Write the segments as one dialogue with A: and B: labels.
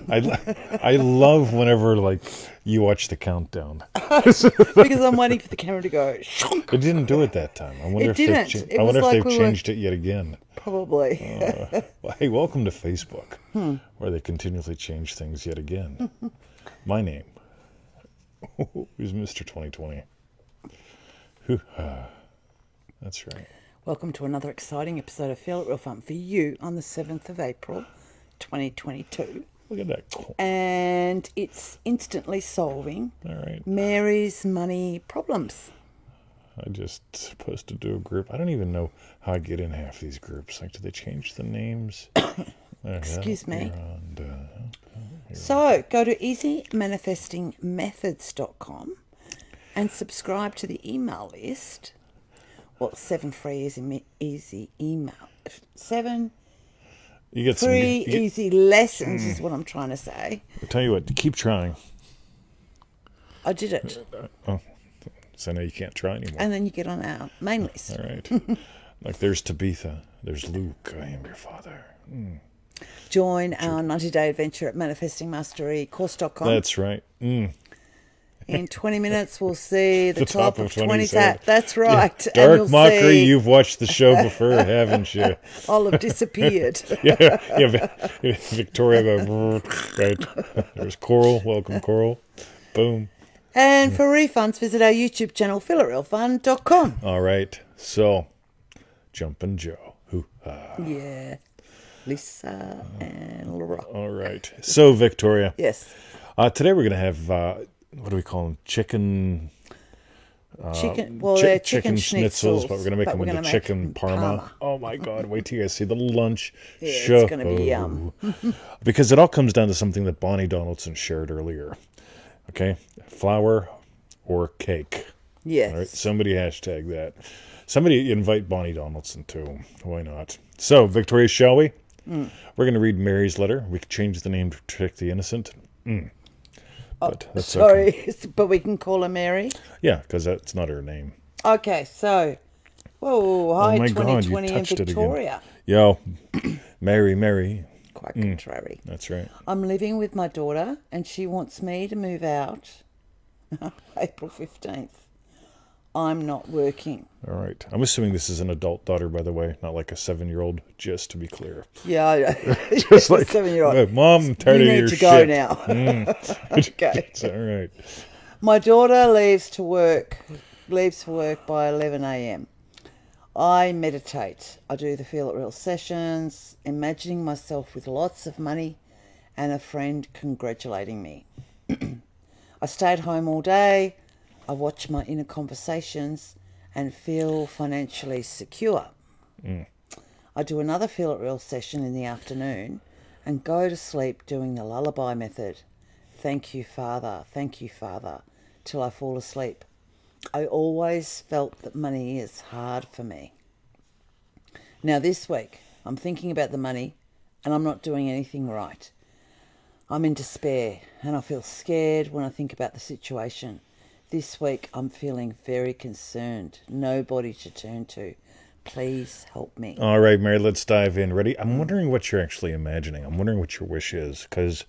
A: I love whenever like you watch the countdown.
B: Because I'm waiting for the camera to go.
A: It didn't do it that time. I wonder
B: It
A: if they've
B: didn't. It
A: I
B: was
A: wonder if
B: like
A: they've
B: we were
A: changed it yet again.
B: probably.
A: Well, hey, welcome to Facebook, where they continually change things yet again. My name is Mr. 2020. That's right.
B: Welcome to another exciting episode of Feel It Real Fun for you on the 7th of April, 2022.
A: Look at that.
B: And it's instantly solving
A: All right.
B: Mary's money problems.
A: I just supposed to do a group. I don't even know how I get in half these groups. Like, do they change the names?
B: Excuse me.
A: And,
B: So go to easymanifestingmethods.com and subscribe to the email list. Well, 7 free easy email. 7
A: you get
B: free easy lessons is what I'm trying to say.
A: I'll tell you what, keep trying.
B: I did it.
A: Oh, so now you can't try anymore.
B: And then you get on our main list.
A: All right. Like there's Tabitha. There's Luke. I am your father.
B: Join our 90-day adventure at manifestingmasterycourse.com.
A: That's right.
B: In 20 minutes, we'll see the
A: top
B: top
A: of
B: of 20
A: 27.
B: That's right.
A: Yeah.
B: And
A: Dark
B: you'll
A: Mockery,
B: see
A: you've watched the show before, haven't you?
B: I'll have disappeared.
A: Yeah. Victoria go, right. There's Coral. Welcome, Coral. Boom.
B: And for refunds, visit our YouTube channel, feelitrealfun.com.
A: All right. So, Jumpin' Joe. Hoo-ha.
B: Yeah. Lisa and Laura.
A: All right. So, Victoria.
B: Yes.
A: Today we're going to have, what do we call them? Chicken...
B: Chicken. Well, they're chicken
A: schnitzels,
B: schnitzels,
A: but we're going to make them into chicken parma. Oh, my God. Wait till you guys see the lunch show.
B: It's going to be yum.
A: Because it all comes down to something that Bonnie Donaldson shared earlier. Okay? Flour or cake.
B: Yes.
A: All right? Somebody hashtag that. Somebody invite Bonnie Donaldson too. Why not? So, Victoria, shall we? We're going to read Mary's letter. We can change the name to protect the innocent. But that's
B: Sorry,
A: okay.
B: but we can call her Mary.
A: Yeah, because that's not her name.
B: Okay, so, whoa, hi,
A: my God, you
B: 2020 in
A: touched it again.
B: Victoria.
A: Yo, Mary.
B: Quite contrary.
A: That's right.
B: I'm living with my daughter, and she wants me to move out April 15th. I'm not working.
A: All right. I'm assuming this is an adult daughter, by the way, not like a 7-year-old, just to be clear.
B: Yeah, I know.
A: Just like,
B: 7-year-old.
A: Mom, I'm tired
B: You
A: of
B: need
A: your
B: to
A: shit.
B: go now.
A: Okay. It's all right.
B: My daughter leaves for work by 11 a.m. I meditate. I do the Feel It Real sessions, imagining myself with lots of money and a friend congratulating me. I stay at home all day. I watch my inner conversations and feel financially secure. I do another Feel It Real session in the afternoon and go to sleep doing the lullaby method. Thank you, Father, till I fall asleep. I always felt that money is hard for me. Now this week, I'm thinking about the money and I'm not doing anything right. I'm in despair and I feel scared when I think about the situation. This week, I'm feeling very concerned. Nobody to turn to. Please help me.
A: All right, Mary, let's dive in. Ready? I'm wondering what you're actually imagining. I'm wondering what your wish is. Because,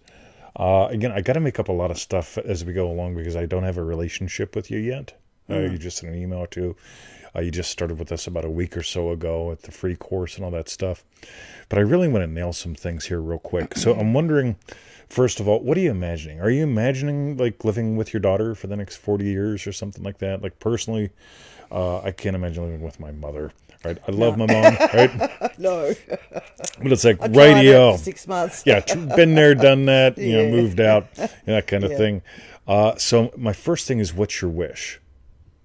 A: again, I got to make up a lot of stuff as we go along because I don't have a relationship with you yet. You just sent an email or two. You just started with us about a week or so ago at the free course and all that stuff. But I really want to nail some things here real quick. So I'm wondering, first of all, what are you imagining? Are you imagining like living with your daughter for the next 40 years or something like that? Like personally, I can't imagine living with my mother. Right? I love my mom, right?
B: No.
A: But it's like
B: I tried it
A: radio.
B: for 6 months.
A: Yeah, been there, done that,
B: Yeah.
A: moved out, that kind of thing. So my first thing is, what's your wish?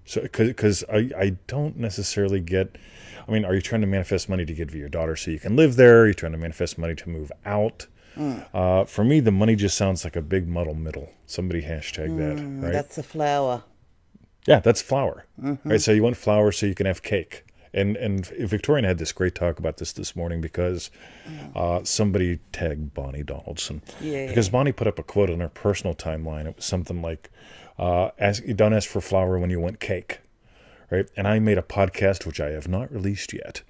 A: So, because I don't necessarily get, I mean, are you trying to manifest money to give your daughter so you can live there? Are you trying to manifest money to move out? For me, the money just sounds like a big muddle middle. Somebody hashtag that, right?
B: That's a flower.
A: Yeah, that's flour. Right, so you want flour so you can have cake. And Victorian had this great talk about this morning because somebody tagged Bonnie Donaldson.
B: Yeah.
A: Because Bonnie put up a quote on her personal timeline. It was something like, don't ask for flour when you want cake. Right? And I made a podcast, which I have not released yet,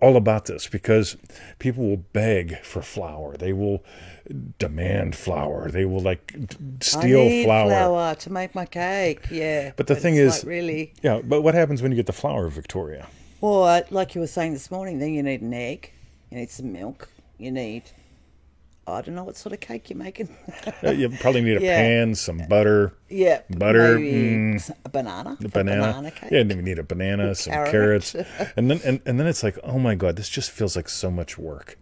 A: all about this because people will beg for flour. They will demand flour. They will like
B: I
A: steal
B: need
A: flour.
B: flour to make my cake. Yeah,
A: But the thing
B: it's
A: is,
B: like really.
A: yeah. But what happens when you get the flour, Victoria?
B: Well, like you were saying this morning, then you need an egg, you need some milk, you need, I don't know what sort of cake you're making.
A: You probably need a
B: Yeah.
A: pan, some butter,
B: Yeah,
A: butter,
B: maybe a banana,
A: the
B: for
A: banana.
B: cake.
A: Yeah, and you need a banana, some
B: carrot.
A: carrots, and then it's like, oh my God, this just feels like so much work.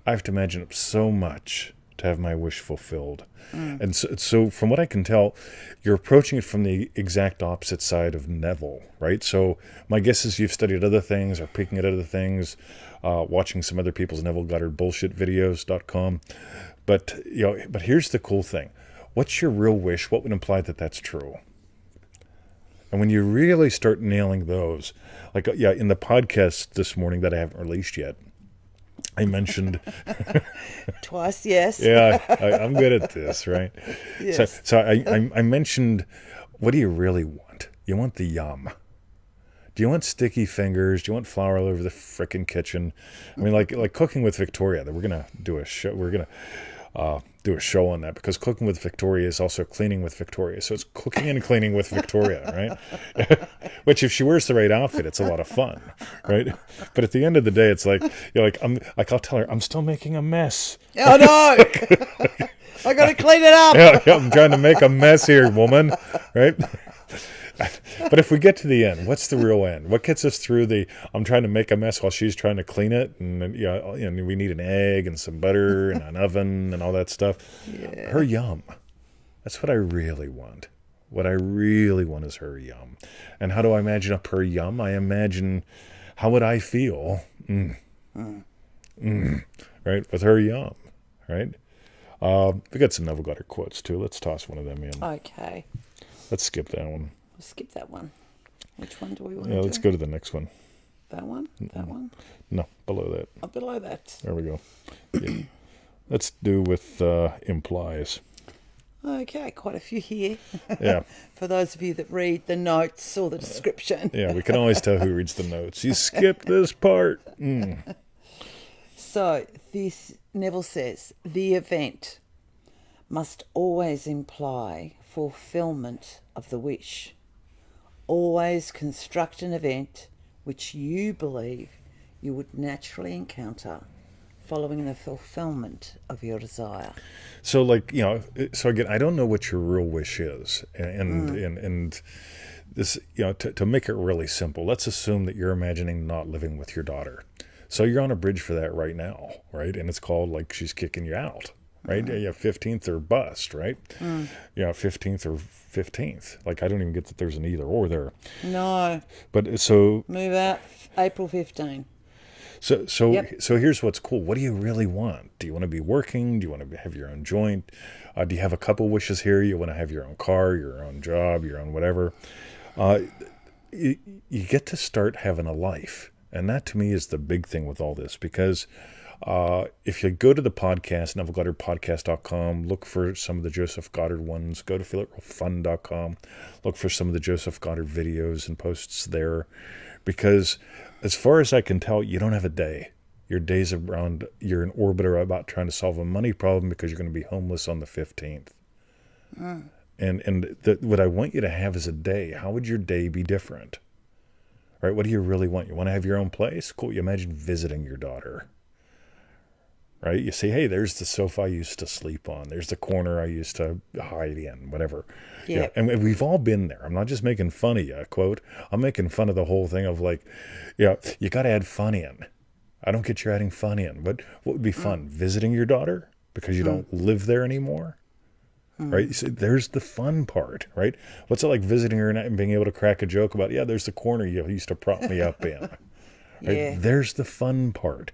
A: I have to imagine it so much to have my wish fulfilled. And so from what I can tell, you're approaching it from the exact opposite side of Neville, right? So my guess is you've studied other things or peeking at other things, watching some other people's Neville Goddard bullshit videos.com. But but here's the cool thing. What's your real wish? What would imply that that's true? And when you really start nailing those, like in the podcast this morning that I haven't released yet, I mentioned
B: Twice, yes.
A: yeah, I'm good at this, right?
B: Yes.
A: So I mentioned, what do you really want? You want the yum. Do you want sticky fingers? Do you want flour all over the frickin' kitchen? I mean, like cooking with Victoria. We're gonna do a show. We're gonna do a show on that because cooking with Victoria is also cleaning with Victoria. So it's cooking and cleaning with Victoria, right? Which, if she wears the right outfit, it's a lot of fun, right? But at the end of the day, it's like I'll tell her I'm still making a mess.
B: Oh no! I got to clean it up.
A: Yeah, I'm trying to make a mess here, woman, right? But if we get to the end, what's the real end? What gets us through the I'm trying to make a mess while she's trying to clean it? And we need an egg and some butter and an oven and all that stuff.
B: Yeah.
A: Her yum. That's what I really want. What I really want is her yum. And how do I imagine up her yum? I imagine how would I feel? Right? With her yum. Right? We got some Neville Goddard quotes too. Let's toss one of them in.
B: Okay.
A: Let's skip that one.
B: We'll skip that one. Which one do we want
A: Yeah,
B: to
A: let's
B: do?
A: go to the next one.
B: That one? That one?
A: No, below that.
B: Oh, below that.
A: There we go. Yeah. Let's do with implies.
B: Okay, quite a few here.
A: Yeah.
B: For those of you that read the notes or the description.
A: Yeah, we can always tell who reads the notes. You skipped this part.
B: So, Neville says, the event must always imply fulfillment of the wish. Always construct an event which you believe you would naturally encounter following the fulfillment of your desire.
A: So, so again, I don't know what your real wish is, and this, to make it really simple, let's assume that you're imagining not living with your daughter. So you're on a bridge for that right now, right? And it's called like she's kicking you out, right? Yeah, 15th or bust, right? Yeah, 15th or 15th. Like I don't even get that there's an either or there.
B: No.
A: But so
B: move out April 15.
A: So
B: Yep.
A: So here's what's cool. What do you really want? Do you want to be working? Do you want to have your own joint? Do you have a couple wishes here? You want to have your own car, your own job, your own whatever. You get to start having a life. And that to me is the big thing with all this because if you go to the podcast, NevilleGoddardPodcast.com, look for some of the Joseph Goddard ones, go to FeelItRealFun.com, look for some of the Joseph Goddard videos and posts there because as far as I can tell, you don't have a day. Your days around, you're in orbit or about trying to solve a money problem because you're going to be homeless on the 15th. And what I want you to have is a day. How would your day be different? Right? What do you really want? You want to have your own place? Cool. You imagine visiting your daughter. Right? You say, hey, there's the sofa I used to sleep on. There's the corner I used to hide in, whatever.
B: Yep.
A: Yeah. And we've all been there. I'm not just making fun of you, quote. I'm making fun of the whole thing of like, you got to add fun in. I don't get you adding fun in. But what would be fun? Visiting your daughter because you don't live there anymore? Right? So there's the fun part, right? What's it like visiting her and being able to crack a joke about, there's the corner you used to prop me up in. Right?
B: Yeah.
A: There's the fun part.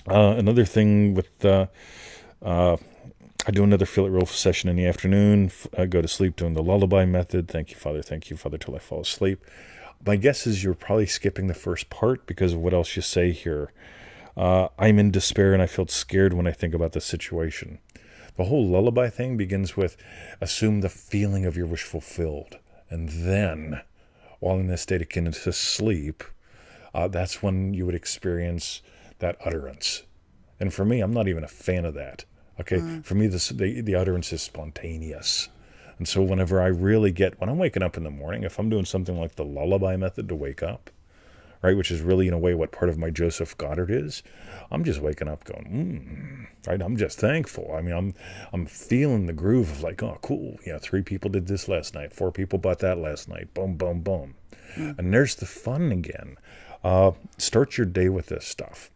A: Another thing with, I do another Feel It Real session in the afternoon. I go to sleep doing the lullaby method. Thank you, Father, till I fall asleep. My guess is you're probably skipping the first part because of what else you say here. I'm in despair and I felt scared when I think about the situation. The whole lullaby thing begins with assume the feeling of your wish fulfilled. And then, while in this state akin to sleep, that's when you would experience that utterance. And for me, I'm not even a fan of that. Okay, for me, the utterance is spontaneous. And so whenever I really get, when I'm waking up in the morning, if I'm doing something like the lullaby method to wake up, right, which is really in a way what part of my Joseph Goddard is, I'm just waking up going, right, I'm just thankful. I mean, I'm feeling the groove of like, oh, cool, 3 people did this last night, 4 people bought that last night, boom, boom, boom. And there's the fun again. Start your day with this stuff.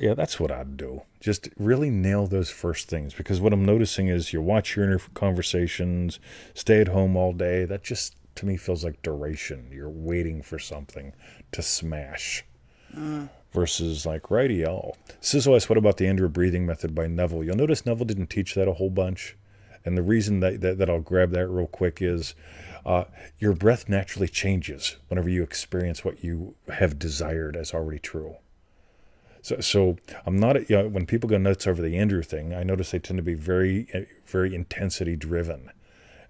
A: Yeah, that's what I'd do. Just really nail those first things, because what I'm noticing is you watch your inner conversations, stay at home all day. That just, to me, feels like duration. You're waiting for something to smash. Versus like, righty-o. Sizzle, what about the Andrew breathing method by Neville? You'll notice Neville didn't teach that a whole bunch. And the reason that I'll grab that real quick is your breath naturally changes whenever you experience what you have desired as already true. So I'm not, when people go nuts over the Andrew thing, I notice they tend to be very, very intensity driven.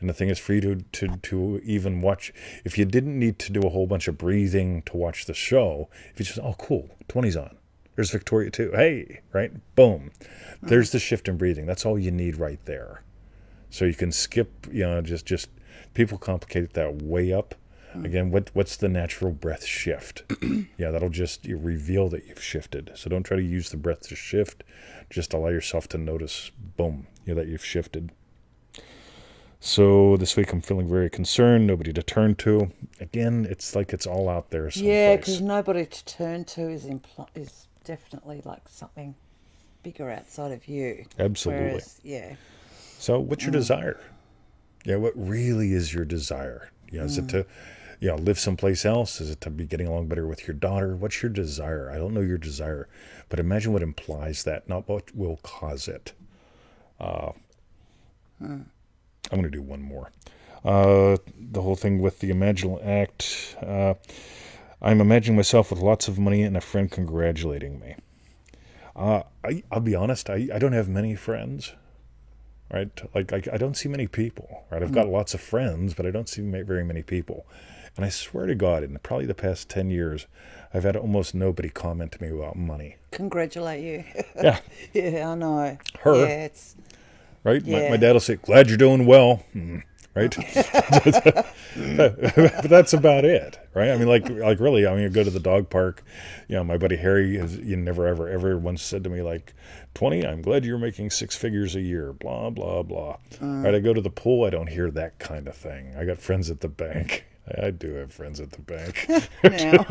A: And the thing is, for you to even watch, if you didn't need to do a whole bunch of breathing to watch the show, if you just, oh, cool, 20's on. There's Victoria too. Hey, right? Boom. There's the shift in breathing. That's all you need right there. So you can skip, just people complicate that way up. Again, what's the natural breath shift? That'll just reveal that you've shifted. So don't try to use the breath to shift. Just allow yourself to notice, boom, that you've shifted. So this week I'm feeling very concerned, nobody to turn to. Again, it's like it's all out there someplace.
B: Yeah, because nobody to turn to is definitely like something bigger outside of you.
A: Absolutely.
B: Whereas, yeah.
A: So what's your desire? What really is your desire? Is it to live someplace else? Is it to be getting along better with your daughter? What's your desire? I don't know your desire, but imagine what implies that, not what will cause it. I'm going to do one more. The whole thing with the imaginal act. I'm imagining myself with lots of money and a friend congratulating me. I'll be honest, I don't have many friends. Right? Like I don't see many people. Right? I've got lots of friends, but I don't see very many people. And I swear to God, in probably the past 10 years, I've had almost nobody comment to me about money.
B: Congratulate you.
A: Yeah.
B: Yeah, I know.
A: Her.
B: Yeah, it's...
A: Right?
B: Yeah.
A: My dad will say, glad you're doing well. Right? But that's about it. Right? I mean, like really, I mean, you go to the dog park. My buddy Harry, never, ever once said to me, like, 20, I'm glad you're making 6 figures a year, blah, blah, blah. Right? I go to the pool, I don't hear that kind of thing. I got friends at the bank. I do have friends at the bank.
B: Now,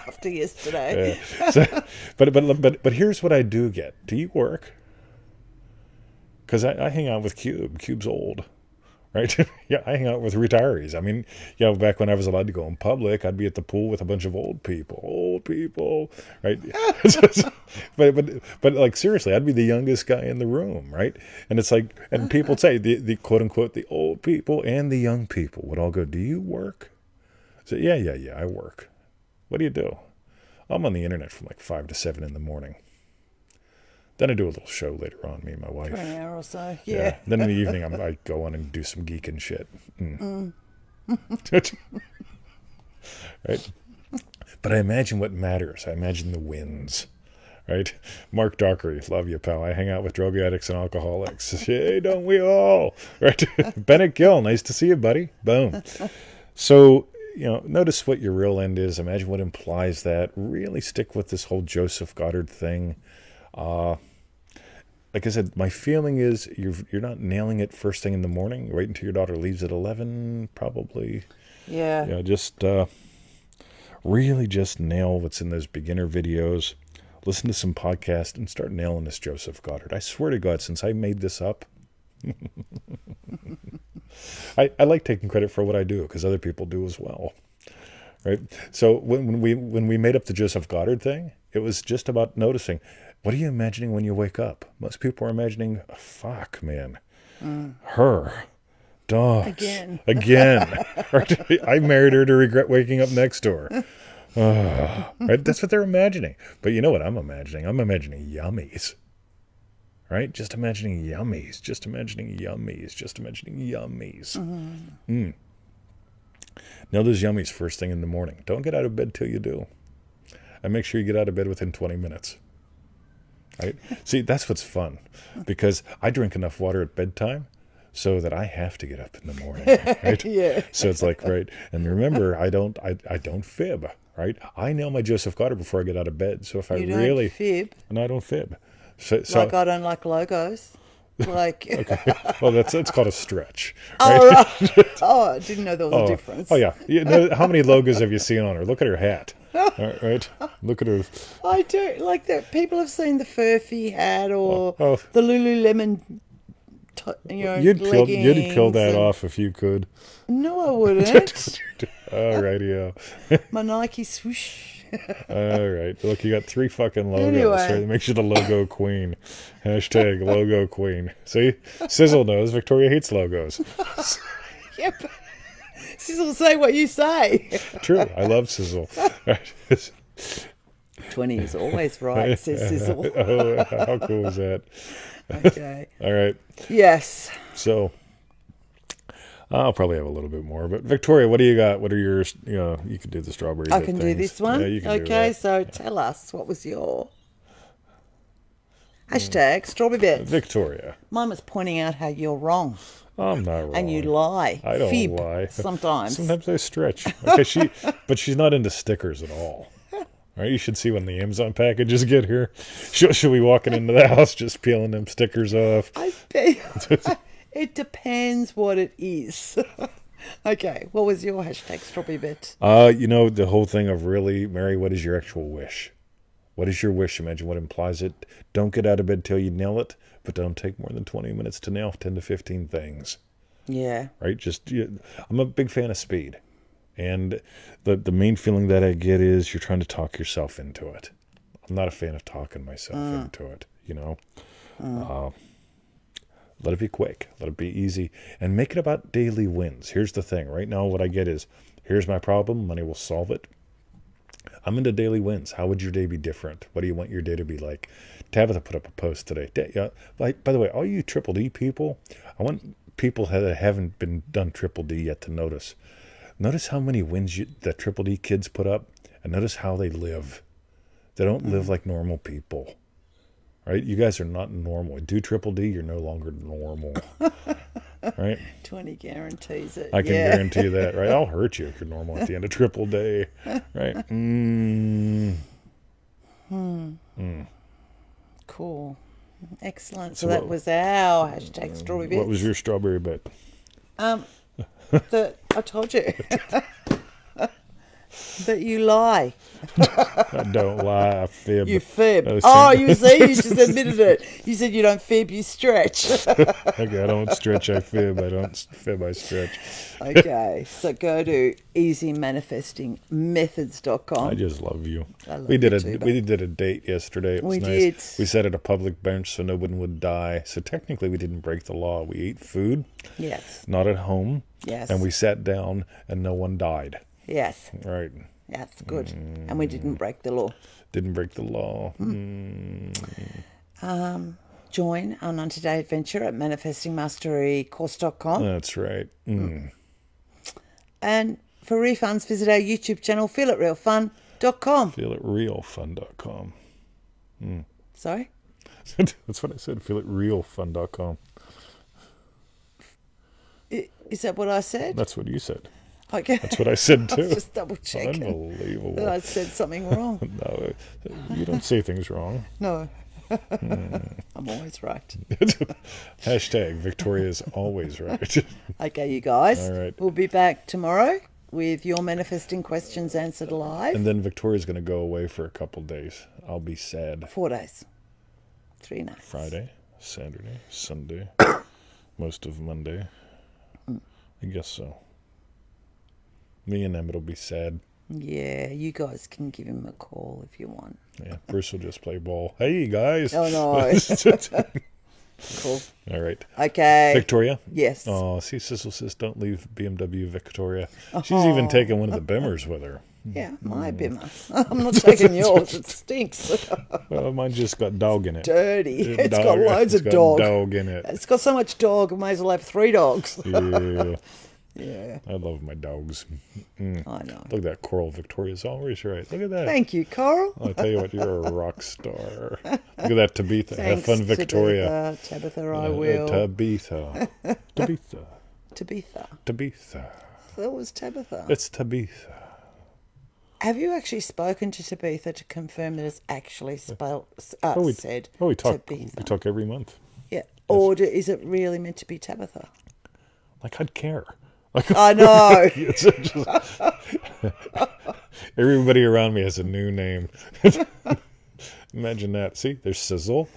B: after yesterday.
A: So, but here's what I do get. Do you work? Because I hang out with Cube. Cube's old. Right? I hang out with retirees. I mean, back when I was allowed to go in public, I'd be at the pool with a bunch of old people, right? but like seriously, I'd be the youngest guy in the room, right? And it's like, and people say the quote unquote the old people and the young people would all go, "Do you work?" So yeah, I work. What do you do? I'm on the internet from like 5 to 7 in the morning. Then I do a little show later on, me and my wife.
B: For an hour or so, yeah.
A: Then in the evening, I go on and do some geeking shit. Right? But I imagine what matters. I imagine the wins. Right? Mark Dockery, love you, pal. I hang out with drug addicts and alcoholics. Hey, don't we all? Right? Bennett Gill, nice to see you, buddy. Boom. So, notice what your real end is. Imagine what implies that. Really stick with this whole Joseph Goddard thing. Like I said, my feeling is you're not nailing it first thing in the morning. Wait until your daughter leaves at 11, probably.
B: Yeah.
A: Just really just nail what's in those beginner videos. Listen to some podcasts and start nailing this Joseph Goddard. I swear to God, since I made this up, I like taking credit for what I do because other people do as well. Right? So when we made up the Joseph Goddard thing, it was just about noticing. What are you imagining when you wake up? Most people are imagining, fuck, man. Her. Dogs. Again. Right? I married her to regret waking up next door. Right? That's what they're imagining. But you know what I'm imagining? I'm imagining yummies. Right? Just imagining yummies. Nail those yummies first thing in the morning. Don't get out of bed till you do. And make sure you get out of bed within 20 minutes. Right? See, that's what's fun. Because I drink enough water at bedtime so that I have to get up in the morning. Right?
B: Yeah.
A: So it's like, right. And remember, I don't fib. Right? I nail my Joseph Goddard before I get out of bed. So if I
B: You don't
A: really
B: fib.
A: No, I don't fib. So
B: Like I don't like logos. Like
A: okay. Well, that's called a stretch.
B: oh,
A: Right?
B: right. Oh, I didn't know there was a difference.
A: Oh yeah. You know, how many logos have you seen on her? Look at her hat. Right? Look at her.
B: I do like that. People have seen the Furphy hat or
A: Oh.
B: the Lululemon.
A: You'd peel that off if you could.
B: No, I wouldn't.
A: All right, yeah.
B: My Nike swoosh.
A: All right. Look, you got 3 fucking logos.
B: Anyway.
A: Right? That makes you the logo queen. Hashtag logo queen. See? Sizzle knows Victoria hates logos.
B: Yep. Sizzle, say what you say.
A: True. I love Sizzle. Right.
B: 20 is always right, says Sizzle.
A: Oh, how cool is that?
B: Okay.
A: All right.
B: Yes.
A: So I'll probably have a little bit more, but Victoria, what do you got? What are yours? You could do the strawberry.
B: I can do this one.
A: Yeah, you can do
B: Okay,
A: that.
B: so tell us, what was your hashtag strawberry bit?
A: Victoria.
B: Mine was pointing out how you're wrong.
A: I'm not wrong.
B: And you lie.
A: I don't
B: Fib
A: lie.
B: sometimes.
A: Sometimes I stretch. Okay, but she's not into stickers at all. Right? You should see when the Amazon packages get here. She'll be walking into the house just peeling them stickers off.
B: I bet. It depends what it is. Okay, what was your hashtag strawberry bit?
A: The whole thing of really, Mary, what is your actual wish? What is your wish? Imagine what implies it. Don't get out of bed till you nail it, but don't take more than 20 minutes to nail 10 to 15 things.
B: Yeah.
A: Right? I'm a big fan of speed. And the main feeling that I get is you're trying to talk yourself into it. I'm not a fan of talking myself into it, Let it be quick. Let it be easy. And make it about daily wins. Here's the thing. Right now what I get is, here's my problem. Money will solve it. I'm into daily wins. How would your day be different? What do you want your day to be like? Tabitha put up a post today. By the way, all you Triple D people, I want people that haven't been done Triple D yet to notice. Notice how many wins that Triple D kids put up, and notice how they live. They don't live like normal people. Right? You guys are not normal. Do Triple D, you're no longer normal. Right?
B: 20 guarantees it.
A: I can guarantee you that, right? I'll hurt you if you're normal at the end of Triple Day. Right?
B: Cool. Excellent. So that was our hashtag strawberry bit.
A: What was your strawberry bit?
B: That I told you. That you lie.
A: I don't lie, I fib.
B: You fib. Oh, you see, you just admitted it. You said you don't fib, you stretch.
A: Okay, I don't stretch, I fib. I don't fib, I stretch.
B: Okay, so go to easymanifestingmethods.com.
A: I just love you.
B: I love
A: we did
B: you too,
A: we did a date yesterday. It was
B: We
A: nice.
B: did.
A: We sat at a public bench so no one would die. So technically we didn't break the law. We ate food,
B: Yes.
A: not at home.
B: Yes.
A: And we sat down and no one died.
B: Yes.
A: Right.
B: That's good. And we didn't break the law.
A: Didn't break the law.
B: Join our 90-day adventure at manifestingmasterycourse.com.
A: That's right.
B: And for refunds, visit our YouTube channel, feelitrealfun.com.
A: Feelitrealfun.com.
B: Sorry?
A: That's what I said. Feelitrealfun.com.
B: Is that what I said?
A: That's what you said.
B: Okay.
A: That's what I said
B: I was
A: too.
B: just double checking.
A: Unbelievable.
B: That I said something wrong.
A: No, you don't say things wrong.
B: No. I'm always right.
A: Hashtag Victoria's always right.
B: Okay, you guys.
A: All right.
B: We'll be back tomorrow with your manifesting questions answered live.
A: And then Victoria's going to go away for a couple days. I'll be sad.
B: 4 days. 3 nights.
A: Friday, Saturday, Sunday, most of Monday. I guess so. Me and Emmett will be sad.
B: Yeah, you guys can give him a call if you want.
A: Yeah, Bruce will just play ball. Hey, guys.
B: Oh, no. Cool.
A: All right.
B: Okay.
A: Victoria?
B: Yes.
A: Oh, see, Sissel says don't leave BMW Victoria. She's even taking one of the Bimmers with her.
B: Yeah, my Bimmer. I'm not taking yours. It stinks.
A: Well, mine just got dog in it.
B: Dirty. It's got loads of dog.
A: Dog in it.
B: It's got so much dog, I might as well have 3 dogs.
A: Yeah.
B: Yeah,
A: I love my dogs.
B: I know.
A: Look at that Coral. Victoria's always right. Look at that.
B: Thank you, Coral.
A: I'll tell you what, you're a rock star. Look at that, Tabitha. Have
B: Thanks,
A: fun, Victoria.
B: Tabitha, I will.
A: Tabitha. Tabitha.
B: Tabitha.
A: Tabitha.
B: That was Tabitha.
A: It's Tabitha.
B: Have you actually spoken to Tabitha to confirm that it's actually spelled, said
A: We talk.
B: Tabitha?
A: We talk every month.
B: Yeah. Or is it really meant to be Tabitha?
A: Like I'd care. Like,
B: I know.
A: it's just, everybody around me has a new name. Imagine that. See, there's Sizzle.